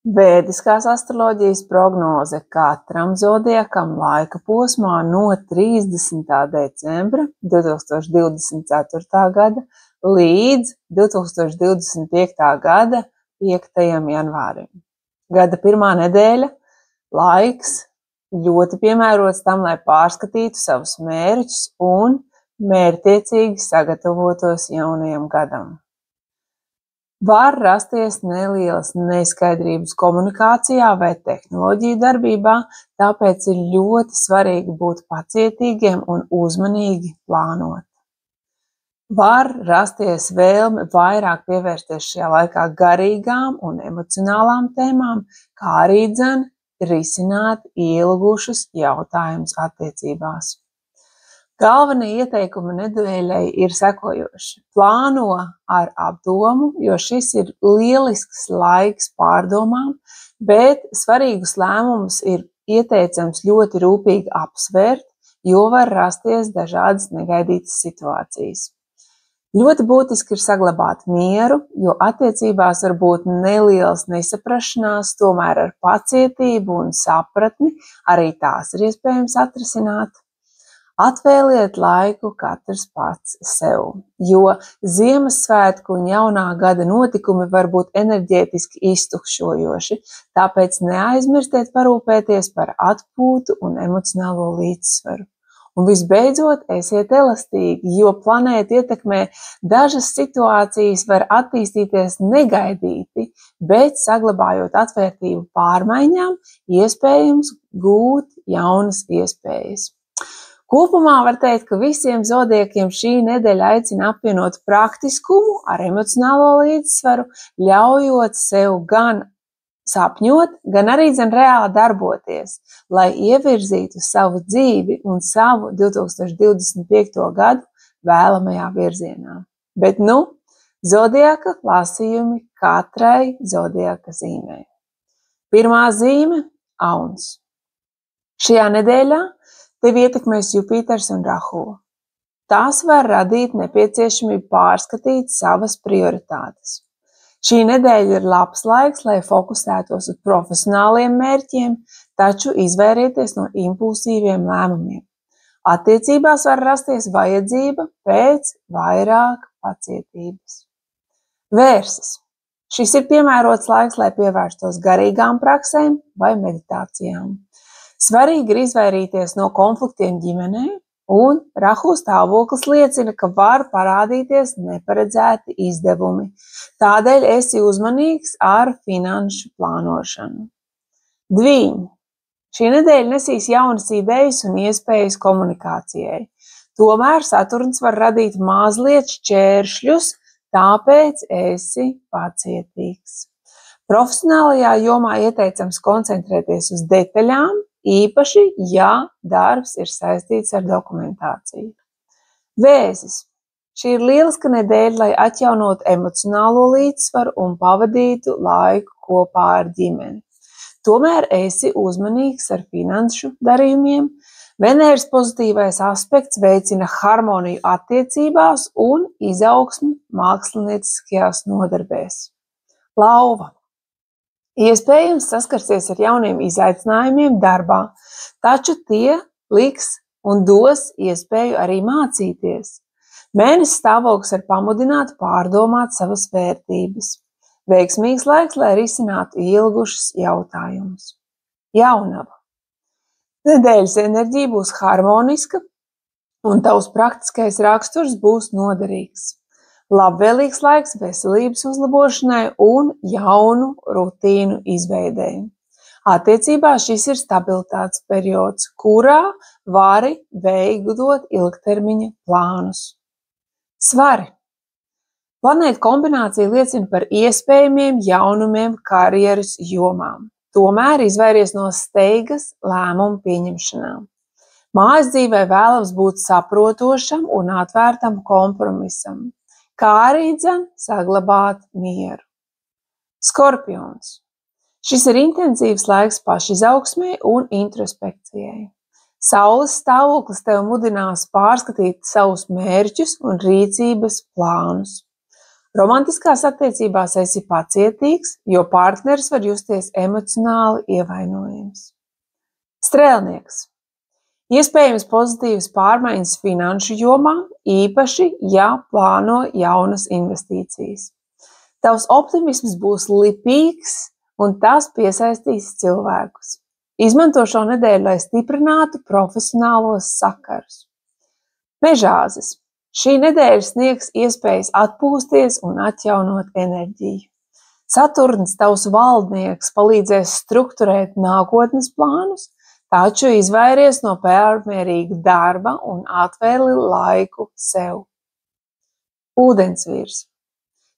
Vēdiskās astroloģijas prognoze katram zodiakam laika posmā no 30. decembra 2024. gada līdz 2025. gada 5. janvārim. Gada pirmā nedēļa laiks ļoti piemērots tam, lai pārskatītu savus mērķus un mērķtiecīgi sagatavotos jaunajam gadam. Var rasties nelielas neskaidrības komunikācijā vai tehnoloģiju darbībā, tāpēc ir ļoti svarīgi būt pacietīgiem un uzmanīgi plānot. Var rasties vēlme vairāk pievērsties šajā laikā garīgām un emocionālām tēmām, kā arī risināt ilgušus jautājumus attiecībās. Galvenie ieteikumi nedēļai ir sekojoši. Plāno ar apdomu, jo šis ir lielisks laiks pārdomām, bet svarīgus lēmumus ir ieteicams ļoti rūpīgi apsvērt, jo var rasties dažādas negaidītas situācijas. Ļoti būtiski ir saglabāt mieru, jo attiecībās var būt nelielas nesaprašanās, tomēr ar pacietību un sapratni arī tās ir iespējams atrisināt. Atvēliet laiku katrs pats sev, jo Ziemassvētku un jaunā gada notikumi var būt enerģētiski iztukšojoši, tāpēc neaizmirstiet parūpēties par atpūtu un emocionālo līdzsvaru. Un visbeidzot, esiet elastīgi, jo planēta ietekmē dažas situācijas var attīstīties negaidīti, bet saglabājot atvērtību pārmaiņām, iespējams gūt jaunas iespējas. Kopumā var teikt, ka visiem zodiekiem šī nedēļa aicina apvienot praktiskumu ar emocionālo līdzsvaru, ļaujot sev gan sapņot, gan arī reāli darboties, lai ievirzītu savu dzīvi un savu 2025. gadu vēlamajā virzienā. Bet zodiaka lasījumi katrai zodiaka zīmei. Pirmā zīme – Auns. Šajā nedēļā tevi ietekmēs Jupiters un Rahu. Tās var radīt nepieciešamību pārskatīt savas prioritātes. Šī nedēļa ir labs laiks, lai fokusētos uz profesionāliem mērķiem, taču izvairieties no impulsīviem lēmumiem. Attiecībās var rasties vajadzība pēc vairāk pacietības. Vērsis. Šis ir piemērots laiks, lai pievērstos garīgām praksēm vai meditācijām. Svarīgi ir izvairīties no konfliktiem ģimenē, un Rahu stāvoklis liecina, ka var parādīties neparedzēti izdevumi. Tādēļ esi uzmanīgs ar finanšu plānošanu. Dvīņi. Šī nedēļa nesīs jaunas idejas un iespējas komunikācijai. Tomēr Saturns var radīt mazliet šķēršļus, tāpēc esi pacietīgs. Profesionālajā jomā ieteicams koncentrēties uz detaļām, īpaši, ja darbs ir saistīts ar dokumentāciju. Vēzis. Šī ir lieliska nedēļa, lai atjaunotu emocionālo līdzsvaru un pavadītu laiku kopā ar ģimeni. Tomēr esi uzmanīgs ar finanšu darījumiem. Venēras pozitīvais aspekts veicina harmoniju attiecībās un izaugsmi mākslinieckajās nodarbēs. Lauva. Iespējams saskarsies ar jauniem izaicinājumiem darbā, taču tie liks un dos iespēju arī mācīties. Mēnesis stāvoklis var pamudināt pārdomāt savas vērtības. Veiksmīgs laiks, lai risinātu ilgušus jautājumus. Jaunava. Nedēļas enerģija būs harmoniska un tavs praktiskais raksturs būs noderīgs. Labvēlīgs laiks veselības uzlabošanai un jaunu rutīnu izveidei. Attiecībā šis ir stabilitātes periods, kurā vari veidot ilgtermiņa plānus. Svari. Planētu kombinācija liecina par iespējamiem jaunumiem karjeras jomām. Tomēr izvairies no steigas lēmumu pieņemšanām. Mājas dzīvē vēlams būt saprotošam un atvērtam kompromisam, kā arī saglabāt mieru. Skorpions. Šis ir intensīvs laiks pašizaugsmei un introspekcijai. Saules stāvoklis tev mudinās pārskatīt savus mērķus un rīcības plānus. Romantiskās attiecībās esi pacietīgs, jo partneris var justies emocionāli ievainojams. Strēlnieks. Iespējams pozitīvas pārmaiņas finanšu jomā, īpaši, ja plāno jaunas investīcijas. Tavs optimisms būs lipīgs un tas piesaistīs cilvēkus. Izmanto šo nedēļu, lai stiprinātu profesionālos sakarus. Mežāzes. Šī nedēļa sniegs iespējas atpūsties un atjaunot enerģiju. Saturns, tavs valdnieks, palīdzēs strukturēt nākotnes plānus, taču izvairies no pārmērīga darba un atvēli laiku sev. Ūdensvīrs.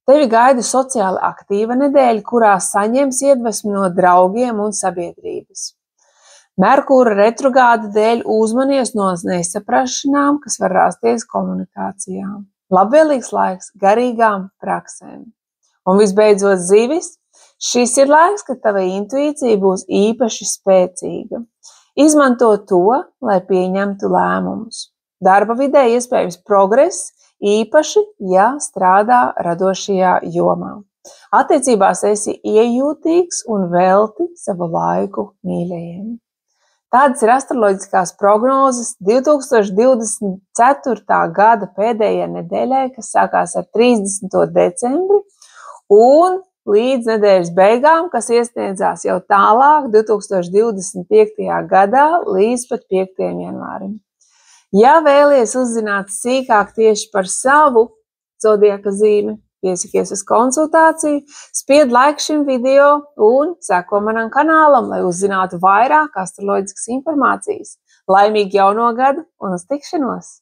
Tevi gaida sociāli aktīva nedēļa, kurā saņems iedvesmu no draugiem un sabiedrības. Merkūra retrogrāda dēļ uzmanies no nesaprašanām, kas var rasties komunikācijām. Labvēlīgs laiks garīgām praksēm. Un visbeidzot zivis, šis ir laiks, kad tava intuīcija būs īpaši spēcīga. Izmanto to, lai pieņemtu lēmumus. Darba vidē iespējams progress, īpaši, ja strādā radošajā jomā. Attiecībās esi iejūtīgs un velti savu laiku mīļajiem. Tādas ir astroloģiskās prognozes 2024. gada pēdējai nedēļai, kas sākās ar 30. decembri un līdz nedēļas beigām, kas iesniedzās jau tālāk 2025. gadā līdz pat 5. janvārim. Ja vēlies uzzināt sīkāk tieši par savu zodiaka zīmi, piesakies uz konsultāciju, spied like šim video un seko manam kanālam, lai uzzinātu vairāk astroloģiskas informācijas. Laimīgu jauno gadu un uz tikšanos!